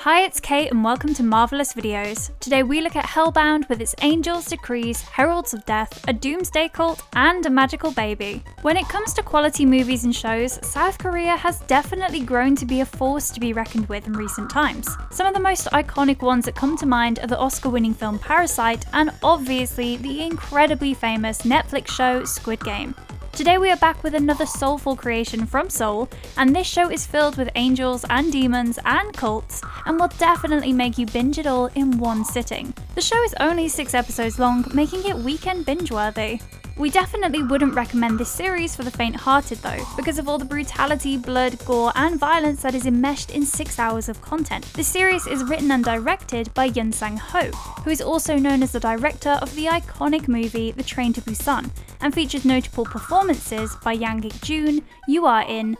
Hi, it's Kate and welcome to Marvelous Videos. Today we look at Hellbound with its angels, decrees, heralds of death, a doomsday cult, and a magical baby. When it comes to quality movies and shows, South Korea has definitely grown to be a force to be reckoned with in recent times. Some of the most iconic ones that come to mind are the Oscar-winning film Parasite and obviously the incredibly famous Netflix show Squid Game. Today we are back with another soulful creation from Seoul, and this show is filled with angels and demons and cults, and will definitely make you binge it all in one sitting. The show is only 6 episodes long, making it weekend binge-worthy. We definitely wouldn't recommend this series for the faint-hearted though, because of all the brutality, blood, gore, and violence that is enmeshed in 6 hours of content. This series is written and directed by Yeon Sang-ho, who is also known as the director of the iconic movie The Train to Busan, and features notable performances by Yang Ik-joon, Yoo Ah-in,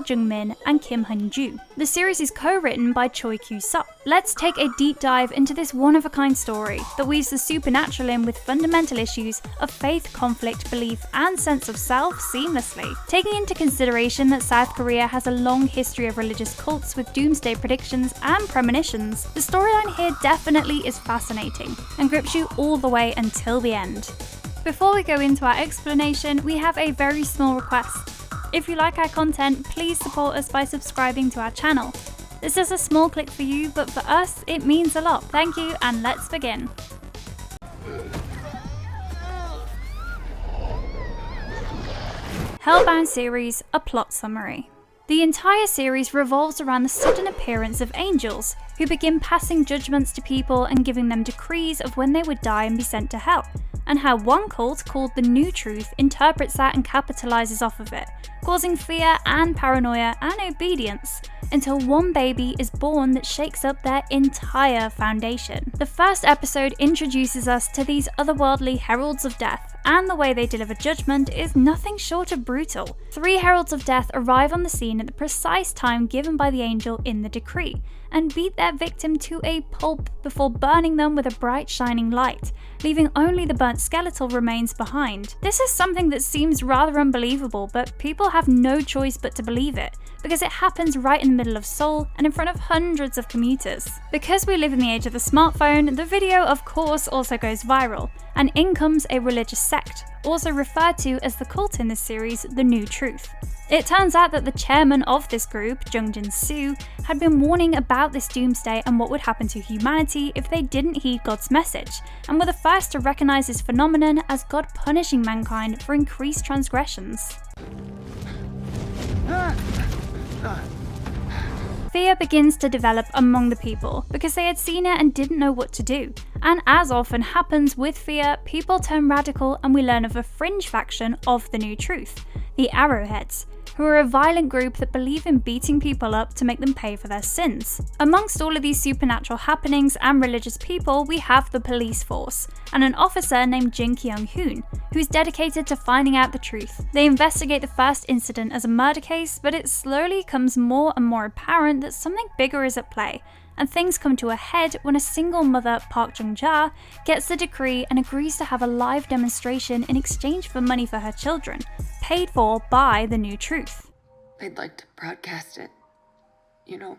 Jung-min and Kim Hyun-joo. The series is co-written by Choi Kyu-sok. Let's take a deep dive into this one-of-a-kind story that weaves the supernatural in with fundamental issues of faith, conflict, belief, and sense of self seamlessly. Taking into consideration that South Korea has a long history of religious cults with doomsday predictions and premonitions, the storyline here definitely is fascinating and grips you all the way until the end. Before we go into our explanation, we have a very small request. If you like our content, please support us by subscribing to our channel. This is a small click for you, but for us, it means a lot. Thank you, and let's begin. Hellbound series, a plot summary. The entire series revolves around the sudden appearance of angels, who begin passing judgments to people and giving them decrees of when they would die and be sent to hell, and how one cult called the New Truth interprets that and capitalizes off of it, causing fear and paranoia and obedience, until one baby is born that shakes up their entire foundation. The first episode introduces us to these otherworldly heralds of death, and the way they deliver judgment is nothing short of brutal. 3 heralds of death arrive on the scene at the precise time given by the angel in the decree, and beat their victim to a pulp before burning them with a bright shining light, leaving only the burnt skeletal remains behind. This is something that seems rather unbelievable, but people have no choice but to believe it, because it happens right in the middle of Seoul and in front of hundreds of commuters. Because we live in the age of the smartphone, the video of course also goes viral, and in comes a religious sect, also referred to as the cult in this series, the New Truth. It turns out that the chairman of this group, Jung-min had been warning about this doomsday and what would happen to humanity if they didn't heed God's message, and were the first to recognize this phenomenon as God punishing mankind for increased transgressions. Fear begins to develop among the people because they had seen it and didn't know what to do. And as often happens with fear, people turn radical and we learn of a fringe faction of the New Truth, the Arrowheads, who are a violent group that believe in beating people up to make them pay for their sins. Amongst all of these supernatural happenings and religious people, we have the police force, and an officer named Jin Kyung-hoon, who is dedicated to finding out the truth. They investigate the first incident as a murder case, but it slowly becomes more and more apparent that something bigger is at play, and things come to a head when a single mother, Park Jung-ja, gets the decree and agrees to have a live demonstration in exchange for money for her children, paid for by the New Truth. I'd like to broadcast it. You know,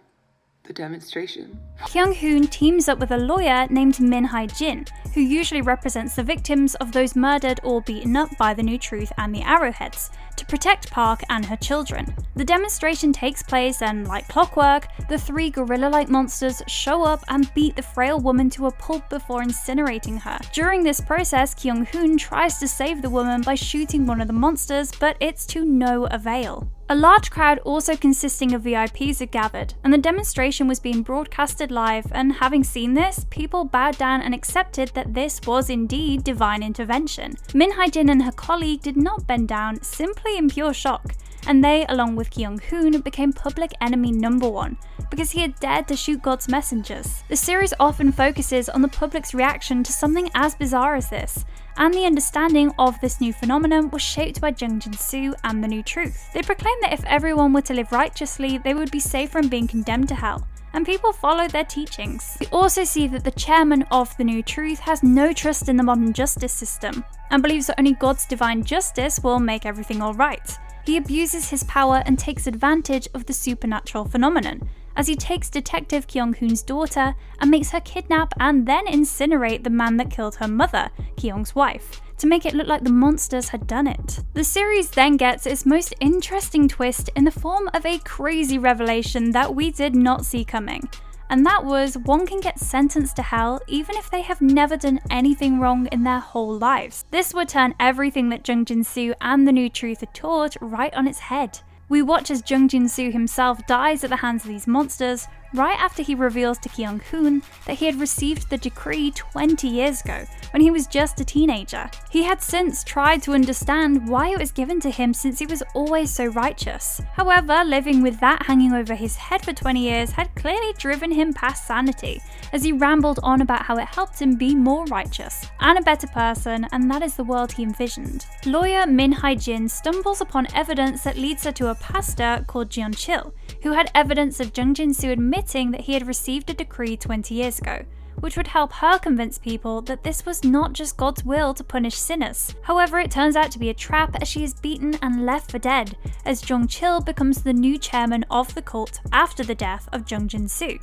the demonstration. Kyung-hoon teams up with a lawyer named Min Hae-jin, who usually represents the victims of those murdered or beaten up by the New Truth and the Arrowheads, to protect Park and her children. The demonstration takes place and, like clockwork, the 3 gorilla-like monsters show up and beat the frail woman to a pulp before incinerating her. During this process, Kyung-hoon tries to save the woman by shooting one of the monsters, but it's to no avail. A large crowd also consisting of VIPs had gathered, and the demonstration was being broadcasted live, and having seen this, people bowed down and accepted that this was indeed divine intervention. Min Hae-jin and her colleague did not bend down, simply in pure shock, and they, along with Kyung-hoon, became public enemy number 1, because he had dared to shoot God's messengers. The series often focuses on the public's reaction to something as bizarre as this, and the understanding of this new phenomenon was shaped by Jung-min and the New Truth. They proclaimed that if everyone were to live righteously, they would be safe from being condemned to hell, and people followed their teachings. We also see that the chairman of the New Truth has no trust in the modern justice system, and believes that only God's divine justice will make everything alright. He abuses his power and takes advantage of the supernatural phenomenon, as he takes Detective Kyung-hoon's daughter and makes her kidnap and then incinerate the man that killed her mother, Kyung's wife, to make it look like the monsters had done it. The series then gets its most interesting twist in the form of a crazy revelation that we did not see coming. And that was, one can get sentenced to hell even if they have never done anything wrong in their whole lives. This would turn everything that Jung Jin-soo and the new truth had taught right on its head. We watch as Jung Jin-soo himself dies at the hands of these monsters, right after he reveals to Kyung-hoon that he had received the decree 20 years ago, when he was just a teenager. He had since tried to understand why it was given to him since he was always so righteous. However, living with that hanging over his head for 20 years had clearly driven him past sanity, as he rambled on about how it helped him be more righteous and a better person, and that is the world he envisioned. Lawyer Min Hae-jin stumbles upon evidence that leads her to a pastor called Jeon Chil, who had evidence of Jung Jin-soo admitting that he had received a decree 20 years ago, which would help her convince people that this was not just God's will to punish sinners. However, it turns out to be a trap, as she is beaten and left for dead, as Jung Chil becomes the new chairman of the cult after the death of Jung Jin-soo.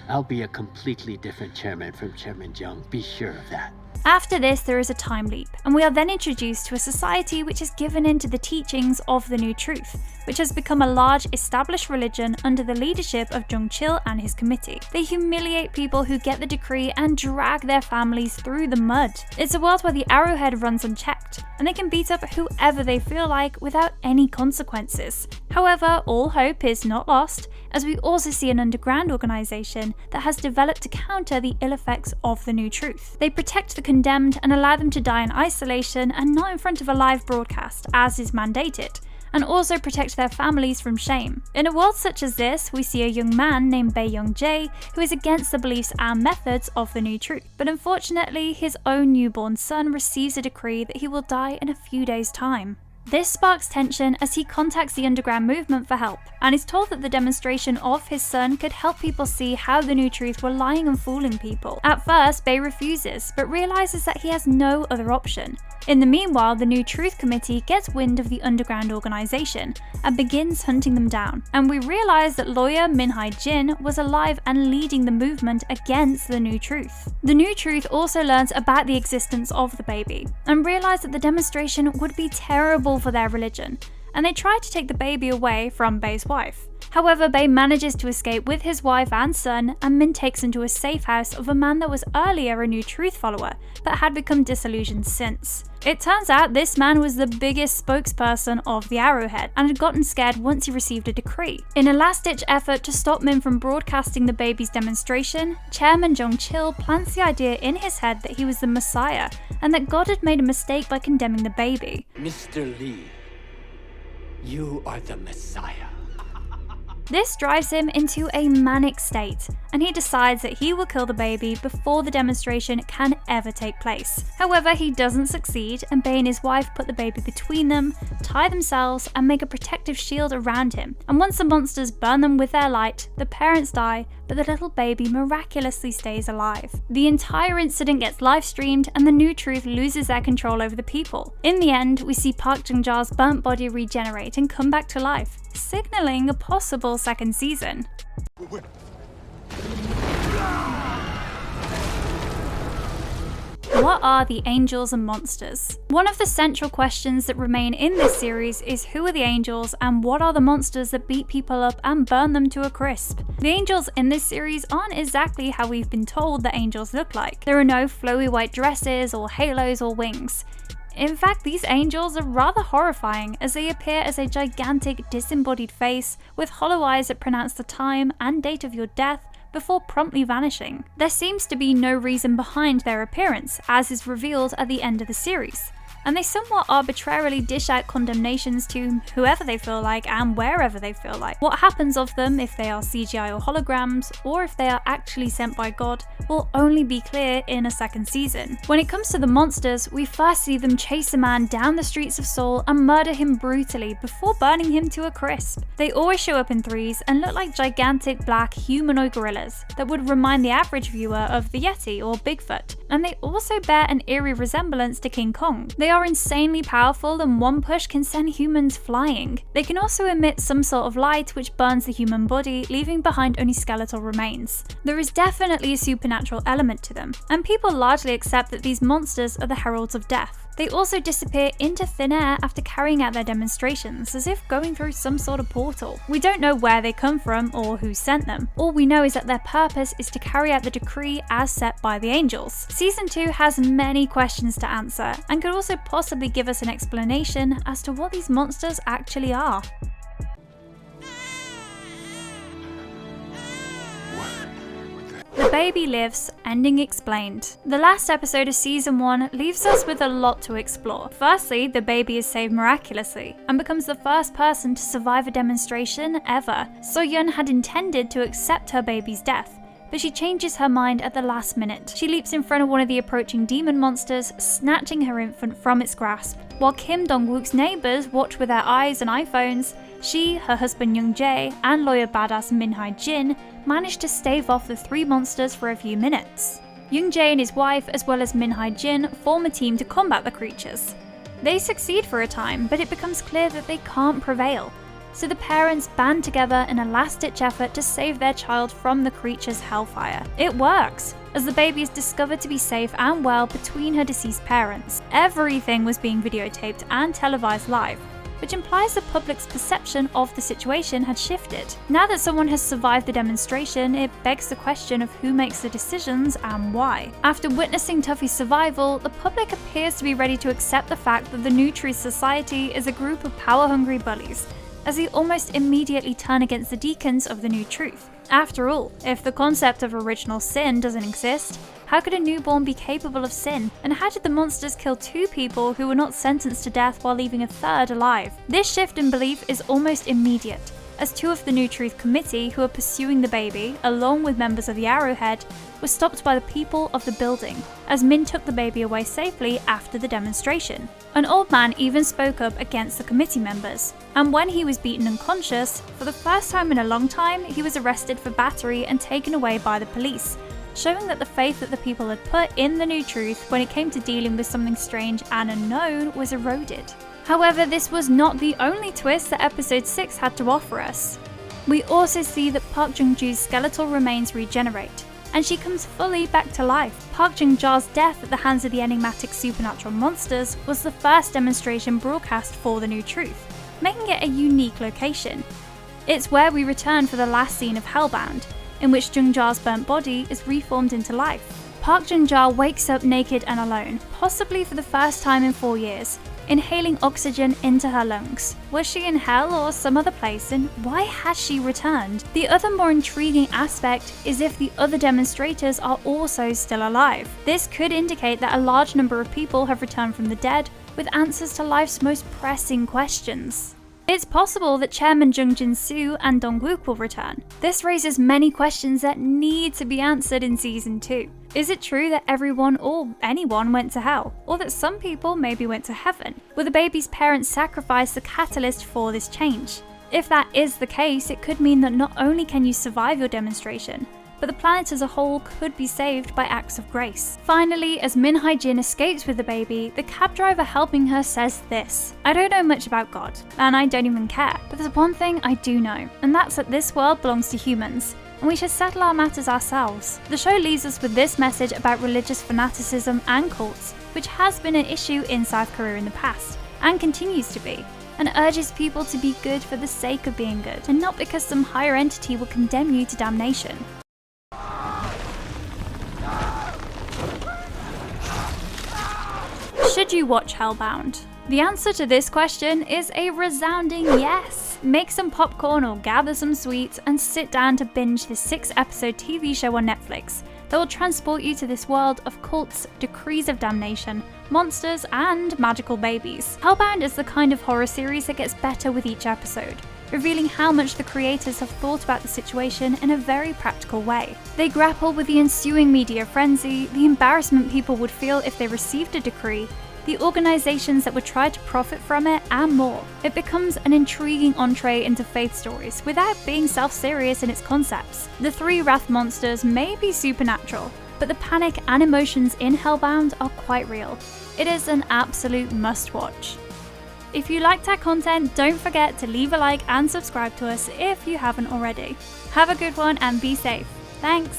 I'll be a completely different chairman from Chairman Jung, be sure of that. After this, there is a time leap, and we are then introduced to a society which is given into the teachings of the new truth, which has become a large established religion under the leadership of Jung Chil and his committee. They humiliate people who get the decree and drag their families through the mud. It's a world where the arrowhead runs unchecked, and they can beat up whoever they feel like without any consequences. However, all hope is not lost, as we also see an underground organisation that has developed to counter the ill effects of the new truth. They protect the condemned and allow them to die in isolation and not in front of a live broadcast, as is mandated, and also protect their families from shame. In a world such as this, we see a young man named Bae Young-jae who is against the beliefs and methods of the new truth, but unfortunately his own newborn son receives a decree that he will die in a few days' time. This sparks tension as he contacts the underground movement for help, and is told that the demonstration of his son could help people see how the new truth were lying and fooling people. At first, Bae refuses, but realises that he has no other option. In the meanwhile, the new truth committee gets wind of the underground organisation and begins hunting them down, and we realise that lawyer Min Hae-jin was alive and leading the movement against the new truth. The new truth also learns about the existence of the baby, and realise that the demonstration would be terrible for their religion, and they try to take the baby away from Bae's wife. However, Bae manages to escape with his wife and son, and Min takes him to a safe house of a man that was earlier a new truth follower, but had become disillusioned since. It turns out this man was the biggest spokesperson of the Arrowhead, and had gotten scared once he received a decree. In a last-ditch effort to stop Min from broadcasting the baby's demonstration, Chairman Jung Chil plants the idea in his head that he was the Messiah, and that God had made a mistake by condemning the baby. Mr. Lee, you are the Messiah. This drives him into a manic state, and he decides that he will kill the baby before the demonstration can ever take place. However, he doesn't succeed, and Bae and his wife put the baby between them, tie themselves, and make a protective shield around him. And once the monsters burn them with their light, the parents die, but the little baby miraculously stays alive. The entire incident gets live streamed, and the new truth loses their control over the people. In the end, we see Park Jung-ja's burnt body regenerate and come back to life, signalling a possible second season. What are the angels and monsters? One of the central questions that remain in this series is who are the angels and what are the monsters that beat people up and burn them to a crisp? The angels in this series aren't exactly how we've been told that angels look like. There are no flowy white dresses or halos or wings. In fact, these angels are rather horrifying, as they appear as a gigantic disembodied face with hollow eyes that pronounce the time and date of your death before promptly vanishing. There seems to be no reason behind their appearance, as is revealed at the end of the series, and they somewhat arbitrarily dish out condemnations to whoever they feel like and wherever they feel like. What happens of them, if they are CGI or holograms, or if they are actually sent by God, will only be clear in a second season. When it comes to the monsters, we first see them chase a man down the streets of Seoul and murder him brutally before burning him to a crisp. They always show up in threes and look like gigantic black humanoid gorillas that would remind the average viewer of the Yeti or Bigfoot, and they also bear an eerie resemblance to King Kong. They are are insanely powerful, and one push can send humans flying. They can also emit some sort of light which burns the human body, leaving behind only skeletal remains. There is definitely a supernatural element to them, and people largely accept that these monsters are the heralds of death. They also disappear into thin air after carrying out their demonstrations, as if going through some sort of portal. We don't know where they come from or who sent them. All we know is that their purpose is to carry out the decree as set by the angels. Season 2 has many questions to answer, and could also possibly give us an explanation as to what these monsters actually are. The baby lives, ending explained. The last episode of season 1 leaves us with a lot to explore. Firstly, the baby is saved miraculously and becomes the first person to survive a demonstration ever. So-yeon had intended to accept her baby's death, but she changes her mind at the last minute. She leaps in front of one of the approaching demon monsters, snatching her infant from its grasp. While Kim Dong-wook's neighbours watch with their eyes and iPhones, she, her husband Young Jae, and lawyer badass Min Hae-jin manage to stave off the 3 monsters for a few minutes. Young Jae and his wife, as well as Min Hae-jin, form a team to combat the creatures. They succeed for a time, but it becomes clear that they can't prevail. So the parents band together in a last-ditch effort to save their child from the creature's hellfire. It works, as the baby is discovered to be safe and well between her deceased parents. Everything was being videotaped and televised live, which implies the public's perception of the situation had shifted. Now that someone has survived the demonstration, it begs the question of who makes the decisions and why. After witnessing Tuffy's survival, the public appears to be ready to accept the fact that the New Truth Society is a group of power-hungry bullies, as they almost immediately turn against the deacons of the New Truth. After all, if the concept of original sin doesn't exist, how could a newborn be capable of sin? And how did the monsters kill 2 people who were not sentenced to death while leaving a 3rd alive? This shift in belief is almost immediate, as 2 of the New Truth Committee who are pursuing the baby, along with members of the Arrowhead, were stopped by the people of the building, as Min took the baby away safely after the demonstration. An old man even spoke up against the committee members, and when he was beaten unconscious, for the first time in a long time, he was arrested for battery and taken away by the police, showing that the faith that the people had put in the New Truth when it came to dealing with something strange and unknown was eroded. However, this was not the only twist that episode 6 had to offer us. We also see that Park Jung-joo's skeletal remains regenerate, and she comes fully back to life. Park Jung-ja's death at the hands of the enigmatic supernatural monsters was the first demonstration broadcast for the New Truth, making it a unique location. It's where we return for the last scene of Hellbound, in which Jung-ja's burnt body is reformed into life. Park Jung-ja wakes up naked and alone, possibly for the first time in 4 years, inhaling oxygen into her lungs. Was she in hell or some other place, and why has she returned? The other more intriguing aspect is if the other demonstrators are also still alive. This could indicate that a large number of people have returned from the dead with answers to life's most pressing questions. It's possible that Chairman Jung Jin-soo and Dong-wook will return. This raises many questions that need to be answered in season 2. Is it true that everyone or anyone went to hell? Or that some people maybe went to heaven? Were the baby's parents' sacrifice the catalyst for this change? If that is the case, it could mean that not only can you survive your demonstration, but the planet as a whole could be saved by acts of grace. Finally, as Min Hae-jin escapes with the baby, the cab driver helping her says this: "I don't know much about God, and I don't even care, but there's one thing I do know, and that's that this world belongs to humans, and we should settle our matters ourselves." The show leaves us with this message about religious fanaticism and cults, which has been an issue in South Korea in the past, and continues to be, and urges people to be good for the sake of being good, and not because some higher entity will condemn you to damnation. Should you watch Hellbound? The answer to this question is a resounding yes. Make some popcorn or gather some sweets and sit down to binge this 6-episode TV show on Netflix that will transport you to this world of cults, decrees of damnation, monsters, and magical babies. Hellbound is the kind of horror series that gets better with each episode, revealing how much the creators have thought about the situation in a very practical way. They grapple with the ensuing media frenzy, the embarrassment people would feel if they received a decree, the organizations that would try to profit from it, and more. It becomes an intriguing entree into faith stories without being self-serious in its concepts. The 3 wrath monsters may be supernatural, but the panic and emotions in Hellbound are quite real. It is an absolute must-watch. If you liked our content, don't forget to leave a like and subscribe to us if you haven't already. Have a good one and be safe. Thanks!